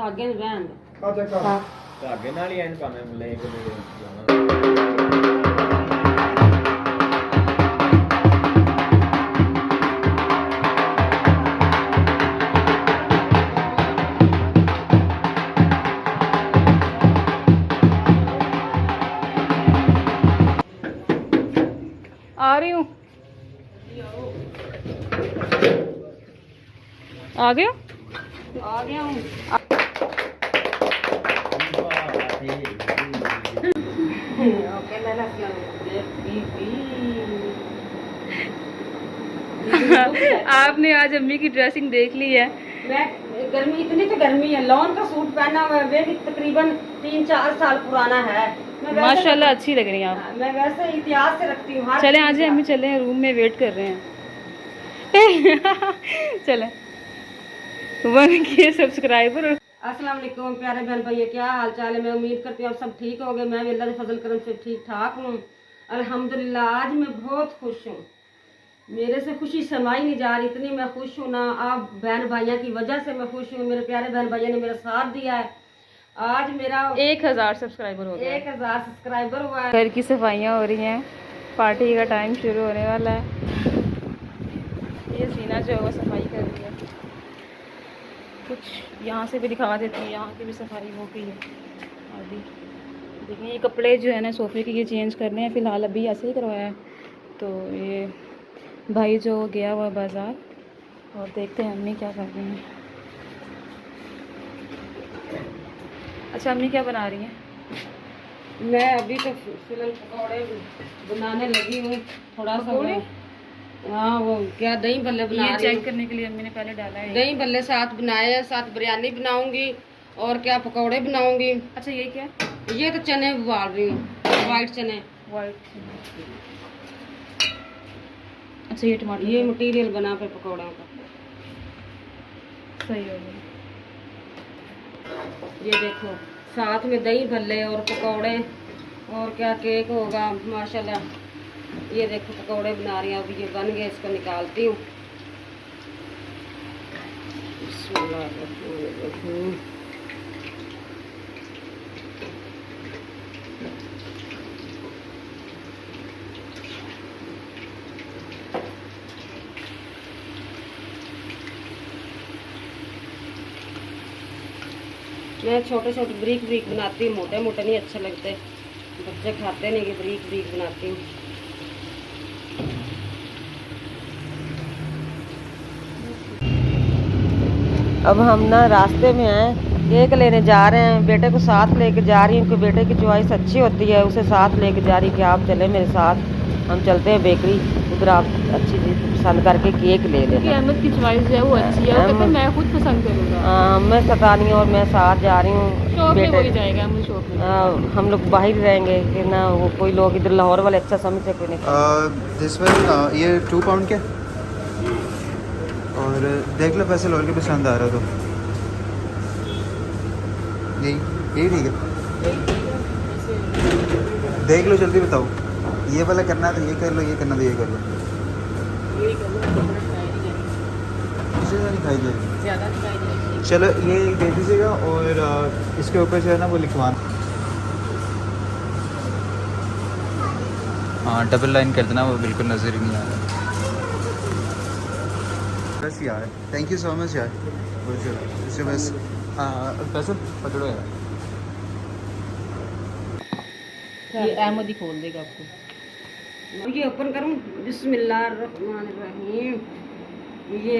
धागे न रहन हाँ धागे नाल ही एंड पाने ले के आ रही हूँ। आ गए आ गया हूँ। आपने आज अम्मी की ड्रेसिंग देख ली है। मैं गर्मी इतनी तो गर्मी है, लॉन का सूट पहना हुआ है, वे भी तकरीबन 3-4 साल पुराना है। माशाल्लाह अच्छी लग रही हैं आप। मैं वैसे इतिहास से रखती हूँ। चले आज अम्मी चले, रूम में वेट कर रहे हैं। चले 1K सब्सक्राइबर। अस्सलाम वालेकुम प्यारे बहन भाई, क्या हाल चाल है। मैं उम्मीद करती हूँ आप सब ठीक होंगे। मैं भी अल्लाह के फजल करम से ठीक ठाक हूँ अल्हम्दुलिल्लाह। आज मैं बहुत खुश हूँ, मेरे से खुशी समाई नहीं जा रही, इतनी मैं खुश हूँ ना। आप बहन भाइयों की वजह से मैं खुश हूँ। मेरे प्यारे बहन भाइयों ने मेरा साथ दिया है। आज मेरा 1000 सब्सक्राइबर हो गया। 1000 सब्सक्राइबर हुआ है। घर की सफाइयाँ हो रही हैं, पार्टी का टाइम शुरू होने वाला है। ये सीना जो है वो सफाई कर रही है। कुछ यहाँ से भी दिखा देती है, यहाँ की भी सफाई हो गई है आदि। देखिए ये कपड़े जो है ना सोफ़े के, ये चेंज करने हैं फ़िलहाल, अभी ऐसे ही करवाया है। तो ये भाई जो गया हुआ बाज़ार, और देखते हैं अम्मी क्या कर रही हैं। अच्छा अम्मी क्या बना रही हैं? मैं अभी तो फिलहाल पकौड़े बनाने लगी हूँ। थोड़ा सा हाँ वो क्या दही भल्ले बना ये रही चेक हूँ। करने के लिए अम्मी ने पहले डाला है। दही भल्ले साथ बनाए हैं, साथ बिरयानी बनाऊंगी और क्या पकौड़े बनाऊंगी। अच्छा ये क्या है? ये तो चने उबाल रही हूँ, वाइट चने। वाइट। अच्छा ये टमाटर, ये मटेरियल बना पे पकौड़ों का सही हो गया। ये देखो साथ में दही भल्ले और पकौड़े और क्या केक होगा माशाल्लाह। ये देखो पकौड़े बना रही हूँ, अभी ये बन गए, इसको निकालती हूँ। बिस्मिल्लाहिर्रहमानिर्रहीम। मैं छोटे छोटे ब्रीक ब्रीक बनाती हूँ, मोटे मोटे नहीं अच्छे लगते, बच्चे खाते नहीं, कि ब्रीक ब्रीक बनाती हूँ। अब हम ना रास्ते में हैं, केक लेने जा रहे हैं। बेटे को साथ लेके जा रही हूँ क्योंकि बेटे की चॉइस अच्छी होती है, उसे साथ लेके जा रही कि आप चले मेरे साथ, हम चलते हैं बेकरी, उधर आप अच्छी चीज़ पसंद करके केक ले लेना। अहमद की चॉइस जो है वो अच्छी है, वो कहता है मैं खुद पसंद करूँगा। मैं सतानी और मैं साथ जा रही हूँ। शॉप में जाएगा मुझे शॉप में। हम लोग बाहर रहेंगे कि ना, वो कोई लोग इधर लाहौर वाले अच्छा समझते कोई नहीं। दिस वन ये 2 पाउंड के, और देख लो पैसे लोग के पसंद आ रहा तो यही ठीक है। देख लो जल्दी बताओ, ये वाला करना है तो ये कर लो, ये करना तो ये कर लो। इससे नहीं खाई जाएगी। चलो ये दे दीजिएगा, और इसके ऊपर जो है ना वो लिखवाना। हाँ डबल लाइन कर देना, वो बिल्कुल नज़र ही नहीं आ रहा। बस यार थैंक यू सो मच यार, बहुत शुक्रिया। इससे बस पैसे पकड़ो यार। ये अहमद ही खोल देगा आपको। ये ओपन करूँ? बिस्मिल्लाहिर्रहमानिर्रहीम। ये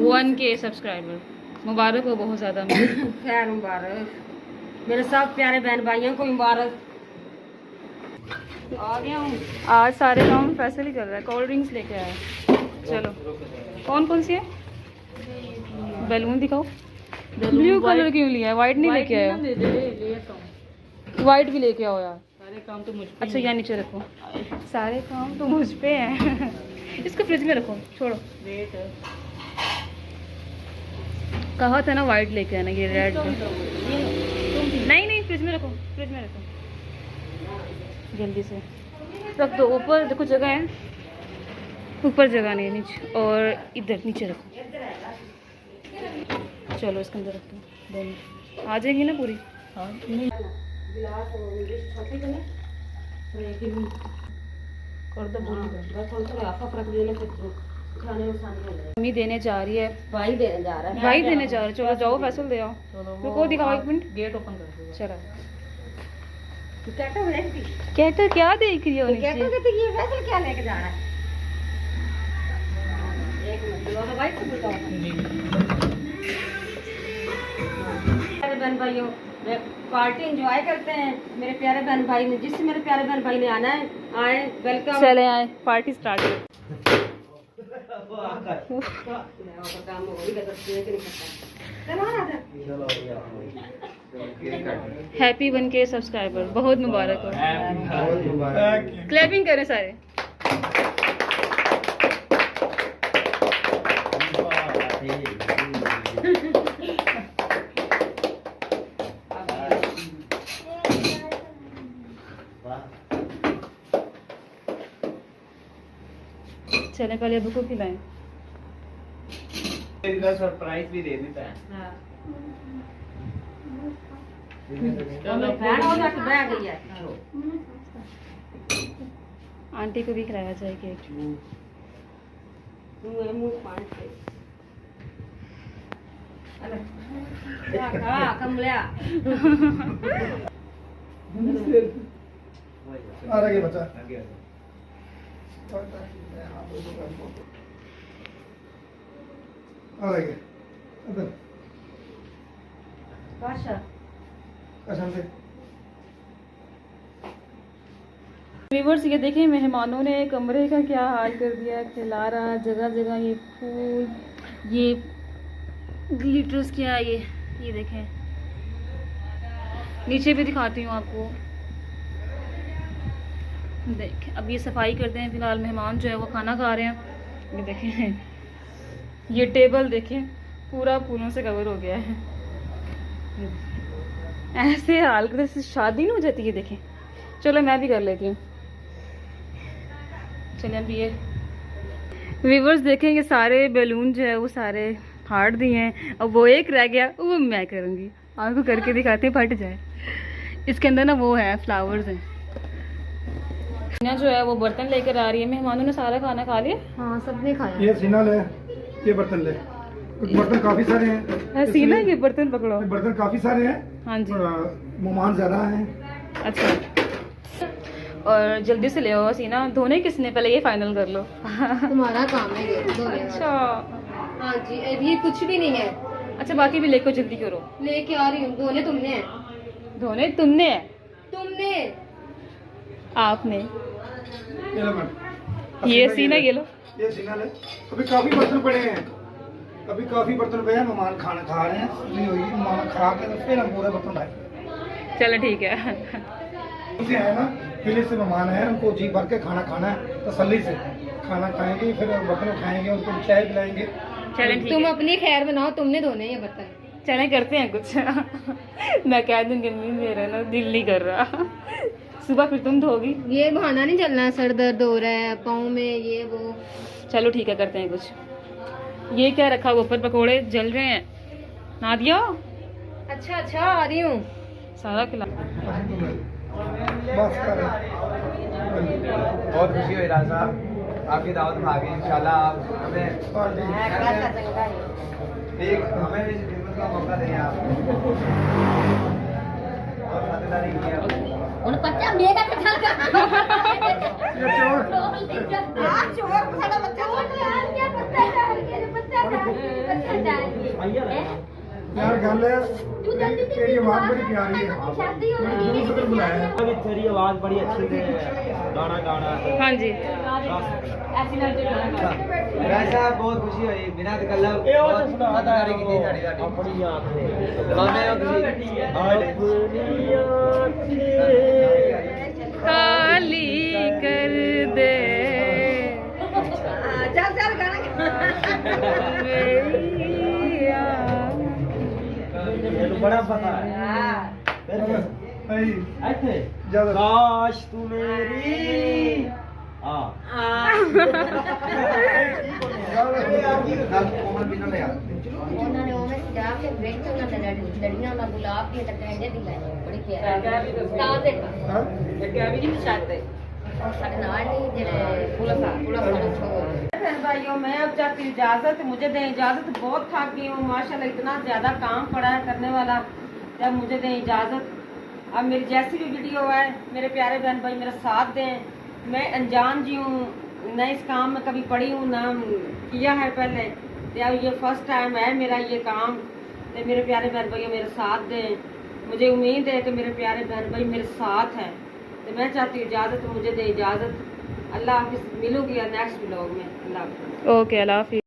1K सब्सक्राइबर मुबारक हो बहुत ज़्यादा। खैर मुबारक, मेरे सब प्यारे बहन भाइयों को मुबारक। आ गया हूँ। आज सारे काम फैसल ही कर रहा है। कोल्ड ड्रिंक्स लेके आया। चलो कौन कौन सी है? बैलून दिखाओ। ब्लू कलर क्यों लिया है? वाइट नहीं लेके आया? वाइट भी लेके आओ यार। सारे काम तो मुझ अच्छा यहाँ नीचे रखो, सारे काम तो मुझ पे हैं। इसको फ्रिज में रखो, छोड़ो। वेट कहा था ना वाइट लेके आना, ये रेड नहीं नहीं, फ्रिज में रखो, फ्रिज में रखो जल्दी से रख दो। ऊपर देखो जगह है, ऊपर जगह नहीं है, नीचे और इधर नीचे रखो। चलो इसके अंदर रखते हैं दोनों, आ जाएंगी ना पूरी। हाँ गिलास और छोटे को कर दो बोली बस थोड़ा आफा रख देने से खाने में आसानी हो जाएगी। मम्मी देने जा रही है, भाई देने जा रहा है। भाई देने जा रहे, चलो जाओ फैसल दे आओ। रुको दिखाओ एक मिनट, गेट ओपन कर दो। चलो क्या तो देखती कहते क्या देख रही हो क्या तो नीचे? कहती ये फैसल क्या लेके जा रहा है। एक मिनट दो भाई से बताओ। मेरे बहन भाइयों पार्टी एंजॉय करते हैं। मेरे प्यारे बहन भाई ने, जिससे मेरे प्यारे बहन भाई ने आना है आए, वेलकम। चले आए पार्टी स्टार्ट। काम हो गई लगती है कि नहीं पता। चलो आ जा। हैप्पी 1K सब्सक्राइबर, बहुत मुबारक हो। क्लैपिंग करें सारे। चले पहले अबू को खिलाएं। इनका सरप्राइज भी दे देता है। हाँ। बहन हो जाके बह गई है। आंटी को भी खिलाया जाए केक। मुंह पानी से अरे खा कमलिया। आ रहा है बच्चा। आ रहा है इधर बादशाह कसम से। व्यूअर्स ये देखें मेहमानों ने कमरे का क्या हाल कर दिया, खिला रहा जगह जगह ये फूल, ये ग्लिटर्स क्या है ये देखें। नीचे भी दिखाती हूँ आपको। देखें अब ये सफाई करते हैं। फिलहाल मेहमान जो है वो खाना खा रहे हैं। ये देखें ये टेबल देखें पूरा फूलों से कवर हो गया है। ऐसे हाल करते जैसे शादी नहीं हो जाती है। देखें चलो मैं भी कर लेती हूँ। चलिए अब ये व्यूअर्स देखें ये सारे बैलून जो है वो सारे फाड़ दिए हैं। अब वो एक रह गया वो मैं करूँगी, आपको करके दिखाती हूँ फट जाए। इसके अंदर ना वो है फ्लावर्स हैं। ना जो है वो बर्तन लेकर आ रही है। मेहमानों ने सारा खाना खा लिया। हाँ सबने खाया। ये सीना ले, ये बर्तन ले। कुछ बर्तन काफी सारे हैं। सीना ये बर्तन पकड़ो। बर्तन काफी सारे हैं। हाँ जी मेहमान ज्यादा हैं। अच्छा और जल्दी से ले आओ सीना। धोने किसने पहले ये फाइनल कर लो। तुम्हारा काम है ये धोने वाला। अच्छा हाँ जी अभी कुछ भी नहीं है। अच्छा बाकी भी लेको जल्दी करो। लेके आ रही हूँ। धोने तुमने है। धोने तुमने है? तुमने आपने। ये लो मैम। ये सीना ये लो। ये सीना ले। अभी काफी बर्तन पड़े हैं। अभी काफी बर्तन पड़े हैं। मेहमान खाना खा रहे हैं। नहीं होगी मेहमान खा के तो फिर हम पूरे बर्तन लाए। चलो ठीक है। इसे है ना फिर से मेहमान है, उनको जी भर के खाना खाना है तसल्ली से। खाना खाएंगे फिर बर्तन उठाएंगे, उनको चाय पिलाएंगे। चलें ठीक तुम है। अपनी खैर बनाओ। तुमने धोने ये बर्तन। चलें करते हैं कुछ। मैं कह दूंगी मेरा ना दिल नहीं कर रहा। सुबह फिर तुम धोगी। ये बहाना नहीं चलना। सर दर्द हो रहा है पाँव में ये वो। चलो ठीक है करते हैं कुछ। ये क्या रखा हुआ ऊपर पकोड़े जल रहे हैं। ना दिया अच्छा अच्छा आ रही हूँ। सारा खिला। बस कर। बहुत खुशी हुई राजा साहब, आपकी दावत में आ गई। इंशाल्लाह आप हमें एक हमें भी खिदमत का मौका दें आप। और खातिरदारी की आप। उन बच्चा मेरा कथल का ये चोर। आज चोर साਡਾ बच्चा बोल रहा है क्या बच्चा डाल के बच्चा डाल के यार गल है तू जल्दी से तेरी आवाज बड़ी प्यारी है। शादी हो मैंने दूर से फिर बुलाया है। अभी तेरी आवाज बड़ी अच्छी है, गाना गाना। हाँ जी ऐसी लड़के का वैसा बहुत खुशी हुई बिना तकल्लुफ बहुत खातिरदारी की थी साड़ी अपनी आंख से हमें खाली कर दे चल चल गाना बड़ा पता है। नहीं ऐसे ज्यादा काश तू मेरी ज्यादा कोमल भी ना ले आ। ਉਹਨਾਂ ਨੇ ਉਵੇਂ ਜਾ के बेच उन्होंने लड़ियां ना गुलाब की टकरेंडे दी लाए बड़ी प्यारी ताजे हाँ? साडे नाल नहीं जेड़े पुलिस बहन भाइयों, मैं अब चाहती हूँ इजाज़त, मुझे दें इजाज़त। बहुत थक गई हूँ माशाल्लाह, इतना ज़्यादा काम पड़ा है करने वाला। जब मुझे दें इजाज़त, अब मेरी जैसी भी वीडियो है मेरे प्यारे बहन भाई मेरा साथ दें। मैं अनजान जी हूँ, न इस काम में कभी पड़ी हूँ ना किया है पहले, या ये फर्स्ट टाइम है मेरा ये काम। तो मेरे प्यारे बहन भाई मेरे साथ दें। मुझे उम्मीद है कि मेरे प्यारे बहन भाई मेरे साथ हैं। तो मैं चाहती हूँ इजाज़त, मुझे दें इजाज़त। अल्लाह हाफिज़, मिलूंगी नेक्स्ट व्लॉग में। अल्लाह हाफिज़। ओके, अल्लाह हाफिज़।